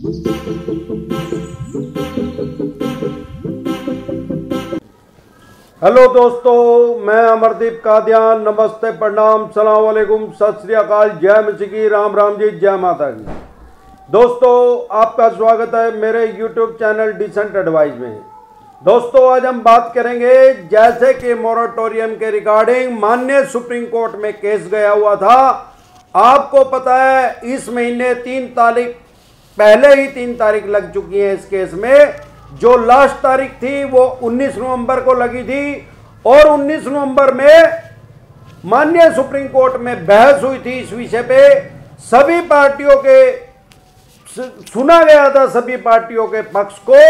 Hello दोस्तों, मैं अमरदीप कादियान। नमस्ते, प्रणाम, सलाम वालेकुम, सत श्री अकाल, जय मसीह, राम राम जी, जय माता जी। दोस्तों, आपका स्वागत है मेरे यूट्यूब चैनल डिसेंट एडवाइस में। दोस्तों, आज हम बात करेंगे जैसे कि मोरेटोरियम के रिगार्डिंग माननीय सुप्रीम कोर्ट में केस गया हुआ था। आपको पता है इस महीने 3 तारीख, पहले ही 3 तारीख लग चुकी है इस केस में। जो लास्ट तारीख थी वो 19 नवंबर को लगी थी और 19 नवंबर में माननीय सुप्रीम कोर्ट में बहस हुई थी इस विषय पे। सभी पार्टियों के सुना गया था, सभी पार्टियों के पक्ष को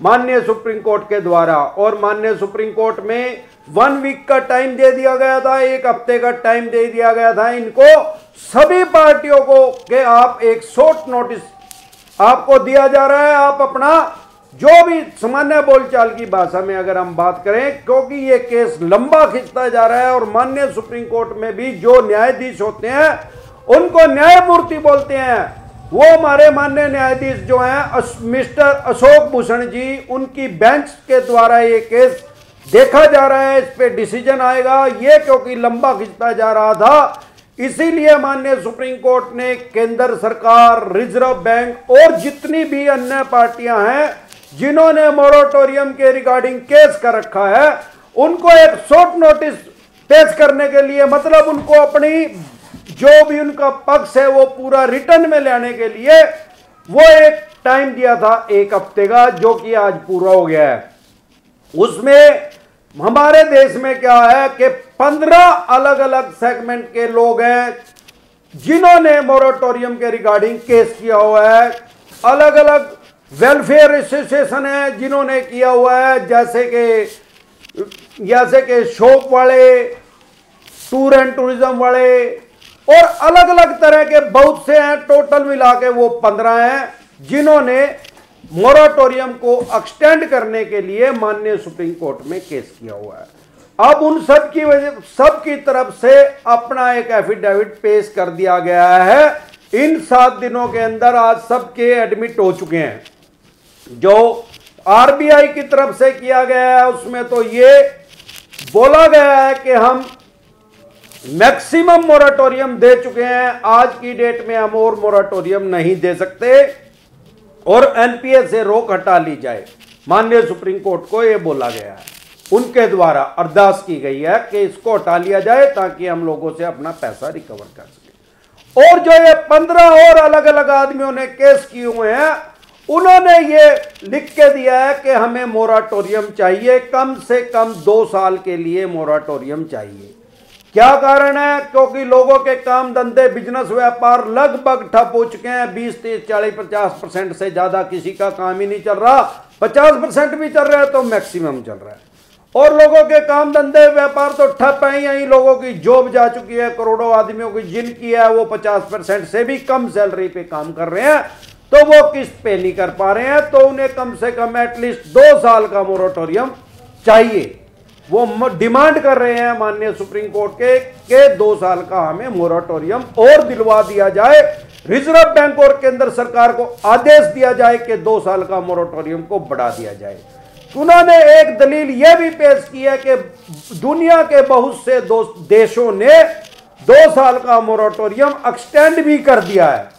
माननीय सुप्रीम कोर्ट के द्वारा, और माननीय सुप्रीम कोर्ट में 1 वीक का टाइम दे दिया गया था, 1 हफ्ते का टाइम दे दिया गया था इनको, सभी पार्टियों को कि आप एक शॉर्ट नोटिस आपको दिया जा रहा है। आप अपना जो भी सामान्य बोलचाल की भाषा में अगर हम बात करें, क्योंकि ये केस लंबा खिंचता जा रहा है और माननीय सुप्रीम कोर्ट में भी जो न्यायाधीश होते हैं उनको न्यायमूर्ति बोलते हैं। वो हमारे माननीय न्यायाधीश जो हैं मिस्टर अशोक भूषण जी, उनकी बेंच के द्वारा ये केस देखा जा रहा है, इस पे डिसीजन आएगा। ये क्योंकि लंबा खिंचता जा रहा था, इसीलिए माननीय सुप्रीम कोर्ट ने केंद्र सरकार, रिजर्व बैंक और जितनी भी अन्य पार्टियां हैं जिन्होंने मोरेटोरियम के रिगार्डिंग केस कर रखा है, उनको एक शॉर्ट नोटिस पेश करने के लिए, मतलब उनको अपनी जो भी उनका पक्ष है वो पूरा रिटर्न में लाने के लिए वो एक टाइम दिया था 1 हफ्ते का, जो कि आज पूरा हो गया है। उसमें हमारे देश में क्या है कि 15 अलग अलग सेगमेंट के लोग हैं जिन्होंने मोरेटोरियम के रिगार्डिंग केस किया हुआ है। अलग अलग वेलफेयर एसोसिएशन है जिन्होंने किया हुआ है, जैसे कि शॉप वाले, टूर एंड टूरिज्म वाले, और अलग अलग तरह के बहुत से हैं। टोटल मिला के वो 15 हैं जिन्होंने मोरेटोरियम को एक्सटेंड करने के लिए माननीय सुप्रीम कोर्ट में केस किया हुआ है। अब उन सब की वजह, सबकी तरफ से अपना एक एफिडेविट पेश कर दिया गया है। इन 7 दिनों के अंदर आज सबके एडमिट हो चुके हैं। जो आरबीआई की तरफ से किया गया है उसमें तो ये बोला गया है कि हम मैक्सिमम मोरेटोरियम दे चुके हैं, आज की डेट में हम और मोरेटोरियम नहीं दे सकते और एनपीए से रोक हटा ली जाए। माननीय सुप्रीम कोर्ट को यह बोला गया है, उनके द्वारा अरदास की गई है कि इसको हटा लिया जाए ताकि हम लोगों से अपना पैसा रिकवर कर सके। और जो ये 15 और अलग अलग आदमियों ने केस किए हुए हैं, उन्होंने ये लिख के दिया है कि हमें मोरेटोरियम चाहिए, कम से कम 2 साल के लिए मोरेटोरियम चाहिए। क्या कारण है? क्योंकि लोगों के काम धंधे, बिजनेस, व्यापार लगभग ठप हो चुके हैं। 20, 30, 40, 50% से ज्यादा किसी का काम ही नहीं चल रहा। 50% भी चल रहा है तो मैक्सिमम चल रहा है, और लोगों के काम धंधे, व्यापार तो ठप है। यही लोगों की जॉब जा चुकी है, करोड़ों आदमियों की जिनकी है वो 50% से भी कम सैलरी पे काम कर रहे हैं, तो वो किस्त पे नहीं कर पा रहे हैं, तो उन्हें कम से कम एटलीस्ट 2 साल का मोरेटोरियम चाहिए। वो डिमांड कर रहे हैं माननीय सुप्रीम कोर्ट के 2 साल का हमें मोरेटोरियम और दिलवा दिया जाए। रिजर्व बैंक और केंद्र सरकार को आदेश दिया जाए कि 2 साल का मोरेटोरियम को बढ़ा दिया जाए। उन्होंने एक दलील यह भी पेश की है कि दुनिया के बहुत से देशों ने 2 साल का मोरेटोरियम एक्सटेंड भी कर दिया है।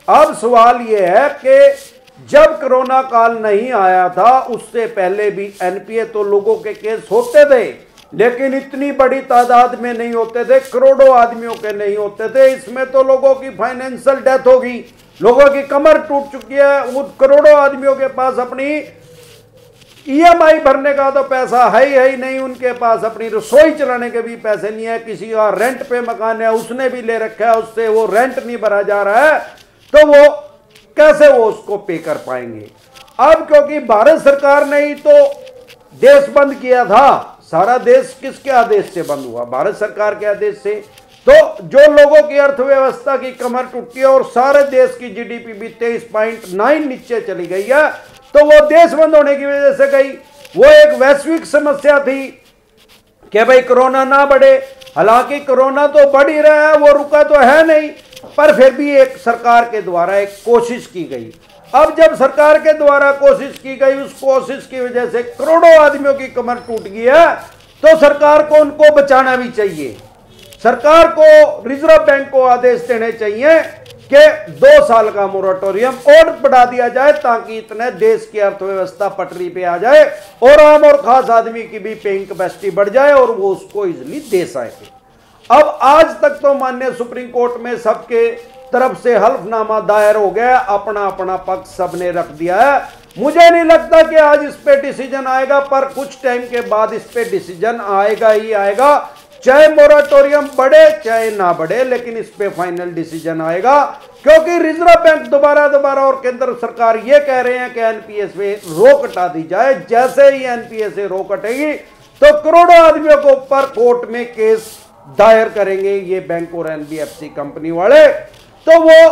अब सवाल यह है कि जब कोरोना काल नहीं आया था उससे पहले भी एनपीए तो लोगों के केस होते थे, लेकिन इतनी बड़ी तादाद में नहीं होते थे, करोड़ों आदमियों के नहीं होते थे। इसमें तो लोगों की फाइनेंशियल डेथ होगी, लोगों की कमर टूट चुकी है, वो करोड़ों आदमियों के पास अपनी ईएमआई भरने का तो पैसा है ही नहीं, उनके पास अपनी रसोई चलाने के भी पैसे नहीं है। किसी का रेंट पे मकान है उसने भी ले रखा है, उससे वो रेंट नहीं भरा जा रहा है, तो वो कैसे वो उसको पे कर पाएंगे। अब क्योंकि भारत सरकार ने ही तो देश बंद किया था, सारा देश किसके आदेश से बंद हुआ? भारत सरकार के आदेश से। तो जो लोगों की अर्थव्यवस्था की कमर टूटी है और सारे देश की जीडीपी भी 23.9 नीचे चली गई है, तो वो देश बंद होने की वजह से गई। वो एक वैश्विक समस्या थी कि भाई कोरोना ना बढ़े, हालांकि कोरोना तो बढ़ ही रहा है, वो रुका तो है नहीं। पर फिर भी एक सरकार के द्वारा एक कोशिश की गई। अब जब सरकार के द्वारा कोशिश की गई, उस कोशिश की वजह से करोड़ों आदमियों की कमर टूट गई है, तो सरकार को उनको बचाना भी चाहिए। सरकार को, रिजर्व बैंक को आदेश देने चाहिए कि 2 साल का मोरेटोरियम और बढ़ा दिया जाए, ताकि इतने देश की अर्थव्यवस्था पटरी पे आ जाए और आम और खास आदमी की भी पेइंग कैपेसिटी बढ़ जाए और वो उसको इजिली दे सके। अब आज तक तो माननीय सुप्रीम कोर्ट में सबके तरफ से हल्फनामा दायर हो गया, अपना अपना पक्ष सबने रख दिया है। मुझे नहीं लगता कि आज इस पे डिसीजन आएगा, पर कुछ टाइम के बाद इस पे डिसीजन आएगा ही आएगा, चाहे मोरेटोरियम बढ़े चाहे ना बढ़े, लेकिन इस पे फाइनल डिसीजन आएगा। क्योंकि रिजर्व बैंक दोबारा और केंद्र सरकार ये कह रहे हैं कि एनपीएस पे रोक हटा दी जाए। जैसे ही एनपीएस से रोक हटेगी तो करोड़ों आदमियों को ऊपर कोर्ट में केस दायर करेंगे ये बैंक और एनबीएफसी कंपनी वाले। तो वो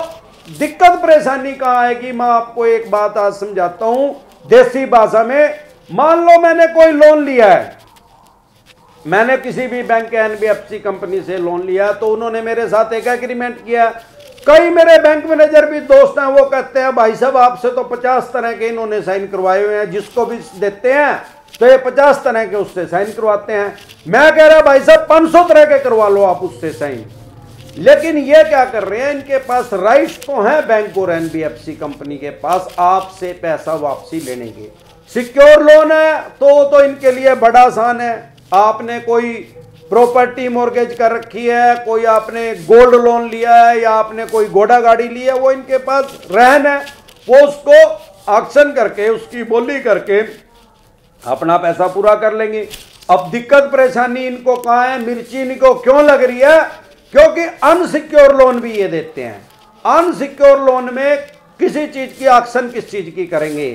दिक्कत परेशानी कहां आएगी, मैं आपको एक बात आज समझाता हूं देसी भाषा में। मान लो मैंने कोई लोन लिया है, मैंने किसी भी बैंक या एनबीएफसी कंपनी से लोन लिया, तो उन्होंने मेरे साथ एक एग्रीमेंट किया। कई मेरे बैंक मैनेजर भी दोस्त हैं, वो कहते हैं भाई साहब आपसे तो 50 तरह के इन्होंने साइन करवाए हुए हैं, जिसको भी देते हैं तो ये 50 तरह के उससे साइन करवाते हैं। मैं कह रहा भाई साहब 500 तरह के करवा लो आप उससे साइन। लेकिन ये क्या कर रहे हैं, इनके पास राइट्स तो हैं बैंक और एनबीएफसी कंपनी के पास आपसे पैसा वापसी लेने के। सिक्योर लोन है तो इनके लिए बड़ा आसान है। आपने कोई प्रॉपर्टी मॉर्गेज कर रखी है, कोई आपने गोल्ड लोन लिया है या आपने कोई घोड़ा गाड़ी ली है, वो इनके पास रहन है, वो उसको ऑक्शन करके उसकी बोली करके अपना पैसा पूरा कर लेंगे। अब दिक्कत परेशानी इनको कहां है, मिर्ची इनको क्यों लग रही है, क्योंकि अनसिक्योर लोन भी ये देते हैं। अनसिक्योर लोन में किसी चीज की ऑक्शन किस चीज की करेंगे,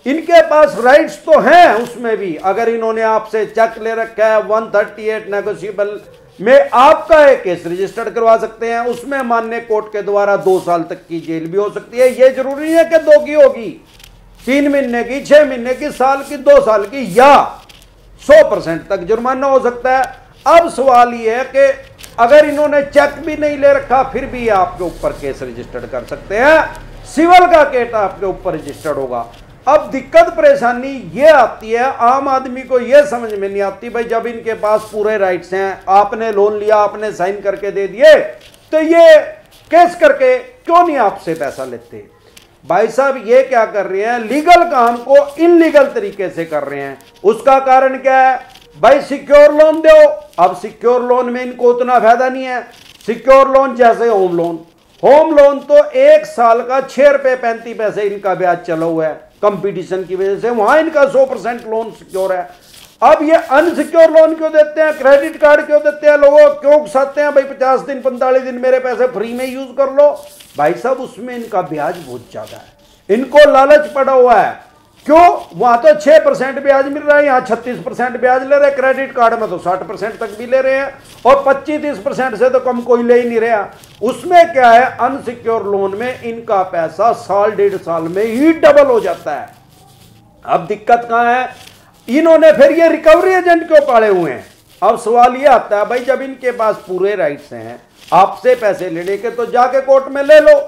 इनके पास राइट्स तो हैं उसमें भी। अगर इन्होंने आपसे चेक ले रखा है 138 नेगोशिएबल में, आपका एक केस रजिस्टर्ड करवा सकते हैं, उसमें माननीय कोर्ट के द्वारा 2 साल तक की जेल भी हो सकती है। ये जरूरी है कि 2 की होगी, 3 महीने की, 6 महीने की, साल की, 2 साल की, या 100% तक जुर्माना हो सकता है। अब सवाल यह है कि अगर इन्होंने चेक भी नहीं ले रखा फिर भी आपके ऊपर केस रजिस्टर्ड कर सकते हैं, सिविल का केस आपके ऊपर रजिस्टर्ड होगा। अब दिक्कत परेशानी ये आती है, आम आदमी को ये समझ में नहीं आती, भाई जब इनके पास पूरे राइट्स हैं, आपने लोन लिया, आपने साइन करके दे दिए, तो ये केस करके क्यों नहीं आपसे पैसा लेते। भाई साहब ये क्या कर रहे हैं, लीगल काम को इनलीगल तरीके से कर रहे हैं। उसका कारण क्या है, भाई सिक्योर लोन दो। अब सिक्योर लोन में इनको उतना फायदा नहीं है। सिक्योर लोन जैसे होम लोन, होम लोन तो 1 साल का 6 रुपए 35 पैसे इनका ब्याज चला हुआ है, कंपटीशन की वजह से वहां इनका 100% लोन सिक्योर है। अब ये अनसिक्योर लोन क्यों देते हैं, क्रेडिट कार्ड क्यों देते हैं, लोगों क्यों उकसाते हैं, भाई 50 दिन 45 दिन मेरे पैसे फ्री में यूज कर लो। भाई साहब उसमें इनका ब्याज बहुत ज्यादा है, इनको लालच पड़ा हुआ है। क्यों, वहां तो 6% ब्याज मिल रहा है, यहाँ 36% ब्याज ले रहे, क्रेडिट कार्ड में तो 60% तक भी ले रहे हैं, और 25-30% से तो कम कोई ले ही नहीं रहा। उसमें क्या है, अनसिक्योर लोन में इनका पैसा साल 1.5 साल में ही डबल हो जाता है। अब दिक्कत कहां है, इन्होंने फिर ये रिकवरी एजेंट क्यों पाले हुए हैं। अब सवाल ये आता है, भाई जब इनके पास पूरे राइट्स हैं आपसे पैसे लेने के, तो जाके कोर्ट में ले लो।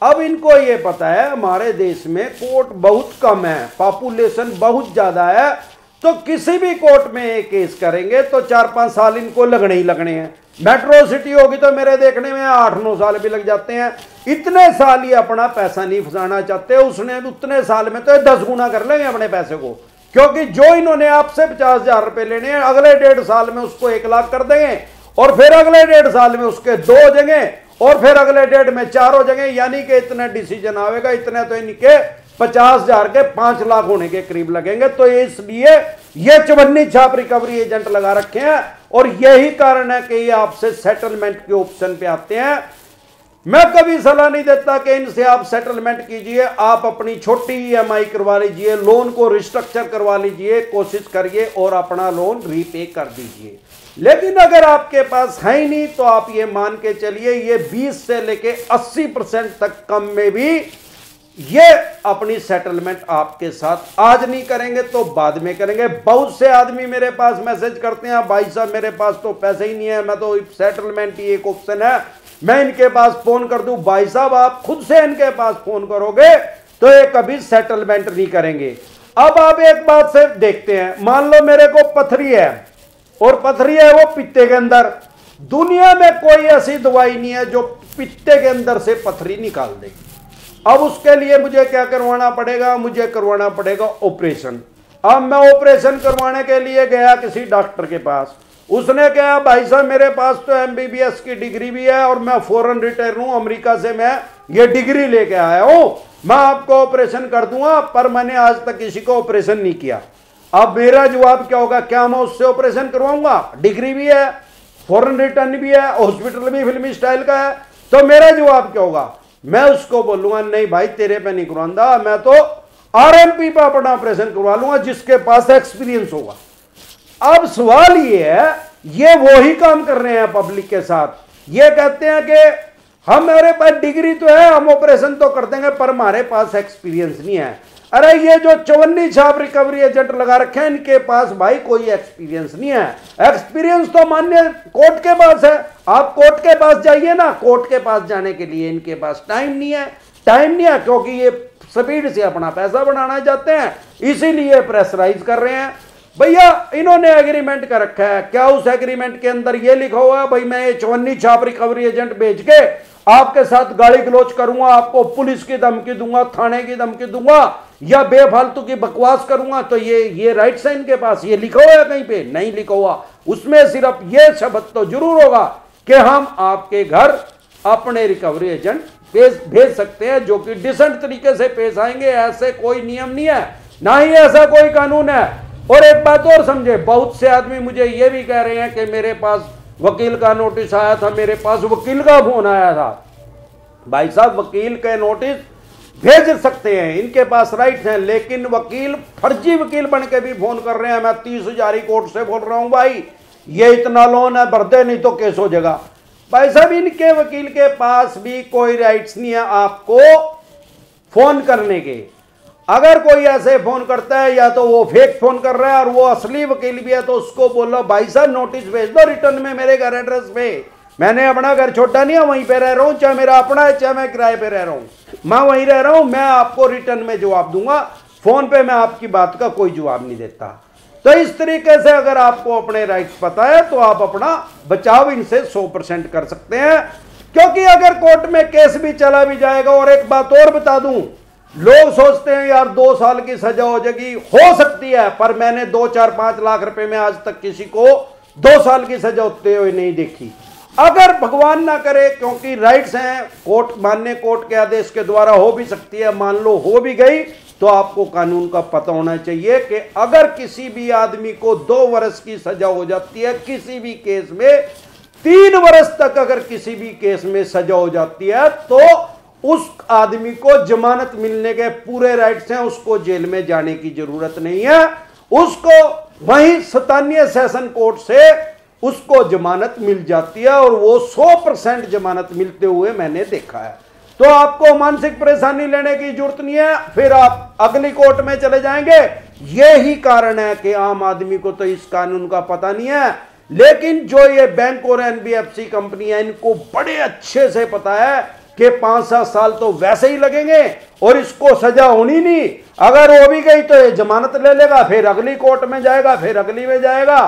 अब इनको ये पता है हमारे देश में कोर्ट बहुत कम है, पॉपुलेशन बहुत ज्यादा है, तो किसी भी कोर्ट में ये केस करेंगे तो 4-5 साल इनको लगने ही लगने हैं। मेट्रो सिटी होगी तो मेरे देखने में 8-9 साल भी लग जाते हैं। इतने साल ये अपना पैसा नहीं फंसाना चाहते, उसने उतने साल में तो 10 गुना कर लेंगे अपने पैसे को, क्योंकि जो इन्होंने आपसे 50,000 रुपए लेने हैं, अगले 1.5 साल में उसको 1 लाख कर देंगे, और फिर अगले 1.5 साल में उसके 2 हो जाएंगे, और फिर अगले 1.5 में 4 हो जाएंगे। यानी कि इतना डिसीजन आएगा, इतने तो इनके 50,000 के 5 लाख होने के करीब लगेंगे। तो इसलिए ये चवन्नी छाप रिकवरी एजेंट लगा रखे हैं, और यही कारण है कि ये आपसे सेटलमेंट के ऑप्शन पे आते हैं। मैं कभी सलाह नहीं देता कि इनसे आप सेटलमेंट कीजिए, आप अपनी छोटी EMI करवा लीजिए, लोन को रिस्ट्रक्चर करवा लीजिए, कोशिश करिए और अपना लोन रीपे कर दीजिए। लेकिन अगर आपके पास है ही नहीं, तो आप ये मान के चलिए ये 20 से लेके 80% तक कम में भी ये अपनी सेटलमेंट आपके साथ आज नहीं करेंगे तो बाद में करेंगे। बहुत से आदमी मेरे पास मैसेज करते हैं, भाई साहब मेरे पास तो पैसे ही नहीं है, मैं तो सेटलमेंट ही एक ऑप्शन है, मैं इनके पास फोन कर दूं, भाई साहब आप खुद से इनके पास फोन करोगे तो ये कभी सेटलमेंट नहीं करेंगे। अब आप एक बात से देखते हैं, मान लो मेरे को पथरी है और पथरी है वो पित्ते के अंदर। दुनिया में कोई ऐसी दवाई नहीं है जो पित्ते के अंदर से पथरी निकाल देगी। अब उसके लिए मुझे क्या करवाना पड़ेगा? मुझे करवाना पड़ेगा ऑपरेशन। अब मैं ऑपरेशन करवाने के लिए गया किसी डॉक्टर के पास, उसने कहा भाई साहब मेरे पास तो एमबीबीएस की डिग्री भी है और मैं फॉरेन रिटर्न हूं, अमेरिका से मैं ये डिग्री लेके आया हूं, मैं आपको ऑपरेशन कर दूंगा, पर मैंने आज तक किसी को ऑपरेशन नहीं किया। अब मेरा जवाब क्या होगा? क्या मैं उससे ऑपरेशन करवाऊंगा? डिग्री भी है, फॉरेन रिटर्न भी है, हॉस्पिटल भी फिल्मी स्टाइल का है, तो मेरा जवाब क्या होगा? मैं उसको बोलूंगा नहीं भाई तेरे पे नहीं करवाऊंगा, मैं तो आरएमपी पे अपना ऑपरेशन करवा लूंगा जिसके पास एक्सपीरियंस होगा। अब सवाल ये है, ये वो ही काम कर रहे हैं पब्लिक के साथ। ये कहते हैं कि हमारे पास डिग्री तो है, हम ऑपरेशन तो कर देंगे, पर हमारे पास एक्सपीरियंस नहीं है। अरे ये जो चवन्नी छाप रिकवरी एजेंट लगा रखे हैं, इनके पास भाई कोई एक्सपीरियंस नहीं है। एक्सपीरियंस तो मान्य कोर्ट के पास है, आप कोर्ट के पास जाइए ना। कोर्ट के पास जाने के लिए इनके पास टाइम नहीं है। टाइम नहीं है क्योंकि ये स्पीड से अपना पैसा बनाना चाहते हैं, इसीलिए प्रेशराइज कर रहे हैं। भैया इन्होंने एग्रीमेंट कर रखा है, क्या उस एग्रीमेंट के अंदर ये लिखा हुआ है भाई मैं ये चवन्नी छाप रिकवरी एजेंट भेज के आपके साथ गाली गलोच करूंगा, आपको पुलिस की धमकी दूंगा, थाने की धमकी दूंगा या बेफालतू की बकवास करूंगा, तो ये राइट्स है इनके पास? ये लिखा हुआ है कहीं पे? नहीं लिखा हुआ। उसमें सिर्फ ये शब्द तो जरूर होगा कि हम आपके घर अपने रिकवरी एजेंट भेज सकते हैं जो कि डिसेंट तरीके से पेश आएंगे। ऐसे कोई नियम नहीं है, ना ही ऐसा कोई कानून है। और एक बात और समझे, बहुत से आदमी मुझे ये भी कह रहे हैं कि मेरे पास वकील का नोटिस आया था, मेरे पास वकील का फोन आया था। भाई साहब वकील के नोटिस भेज सकते हैं, इनके पास राइट हैं, लेकिन वकील फर्जी वकील बन के भी फोन कर रहे हैं। मैं 30,000 कोर्ट से बोल रहा हूं भाई ये इतना लोन है, भर दे नहीं तो केस हो जाएगा। भाई साहब इनके वकील के पास भी कोई राइट्स नहीं है आपको फोन करने के। अगर कोई ऐसे फोन करता है या तो वो फेक फोन कर रहा है और वो असली वकील भी है, तो उसको बोलो भाई साहब नोटिस भेज दो रिटर्न में मेरे घर एड्रेस पे। मैंने अपना घर छोटा नहीं है, वहीं पे रह रहा हूं, चाहे मेरा अपना है चाहे मैं किराए पे रह रहा हूं, मैं वहीं रह रहा हूं। मैं आपको रिटर्न में जवाब दूंगा, फोन पे मैं आपकी बात का कोई जवाब नहीं देता। तो इस तरीके से अगर आपको अपने राइट्स पता है तो आप अपना बचाव इनसे 100% कर सकते हैं। क्योंकि अगर कोर्ट में केस भी चला भी जाएगा, और एक बात और बता दूं, लोग सोचते हैं यार 2 साल की सजा हो जाएगी, हो सकती है, पर मैंने 2, 4, 5 लाख रुपए में आज तक किसी को 2 साल की सजा होते हुए नहीं देखी। अगर भगवान ना करे, क्योंकि राइट्स हैं, कोर्ट मान्य कोर्ट के आदेश के द्वारा हो भी सकती है, मान लो हो भी गई, तो आपको कानून का पता होना चाहिए कि अगर किसी भी आदमी को 2 वर्ष की सजा हो जाती है किसी भी केस में, 3 वर्ष तक अगर किसी भी केस में सजा हो जाती है, तो उस आदमी को जमानत मिलने के पूरे राइट्स हैं, उसको जेल में जाने की जरूरत नहीं है, उसको वहीं स्थानीय सेशन कोर्ट से उसको जमानत मिल जाती है, और वो 100% जमानत मिलते हुए मैंने देखा है। तो आपको मानसिक परेशानी लेने की जरूरत नहीं है, फिर आप अगली कोर्ट में चले जाएंगे। यही कारण है कि आम आदमी को तो इस कानून का पता नहीं है, लेकिन जो ये बैंक और एनबीएफसी कंपनी है इनको बड़े अच्छे से पता है कि 5-7 साल तो वैसे ही लगेंगे और इसको सजा होनी नहीं। अगर हो भी गई तो ये जमानत ले लेगा, फिर अगली कोर्ट में जाएगा, फिर अगली में जाएगा।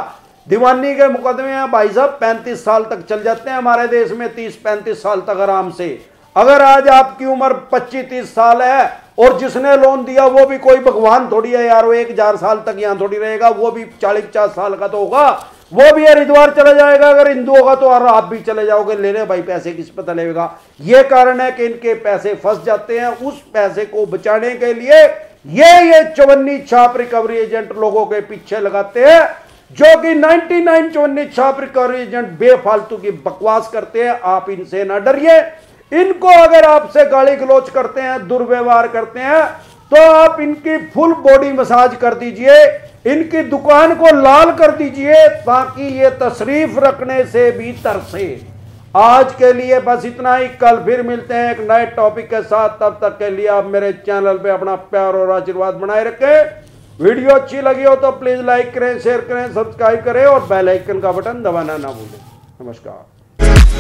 दीवानी के मुकदमे हैं भाई साहब 35 साल तक चल जाते हैं हमारे देश में, 30-35 साल तक आराम से। अगर आज आपकी उम्र 25-30 साल है और जिसने लोन दिया वो भी कोई भगवान थोड़ी है यार, वो 1000 साल तक यहाँ थोड़ी रहेगा, वो भी 40-50 साल का तो होगा, वो भी हरिद्वार चला जाएगा। अगर हिंदू होगा तो आप भी चले जाओगे, ले ले भाई पैसे किस पता लगेगा। ये कारण है कि इनके पैसे फंस जाते हैं। उस पैसे को बचाने के लिए ये चवन्नी छाप रिकवरी एजेंट लोगों के पीछे लगाते हैं, जो कि 99 चवन्नी छाप रिकवरी एजेंट बेफालतू की बकवास करते हैं। आप इनसे ना डरिए। इनको अगर आपसे गाली गलौज करते हैं, दुर्व्यवहार करते हैं, तो आप इनकी फुल बॉडी मसाज कर दीजिए, इनकी दुकान को लाल कर दीजिए, ताकि ये तशरीफ रखने से भी तरसे। आज के लिए बस इतना ही, कल फिर मिलते हैं एक नए टॉपिक के साथ। तब तक के लिए आप मेरे चैनल पे अपना प्यार और आशीर्वाद बनाए रखें। वीडियो अच्छी लगी हो तो प्लीज लाइक करें, शेयर करें, सब्सक्राइब करें और बेल आइकन का बटन दबाना ना भूलें। नमस्कार।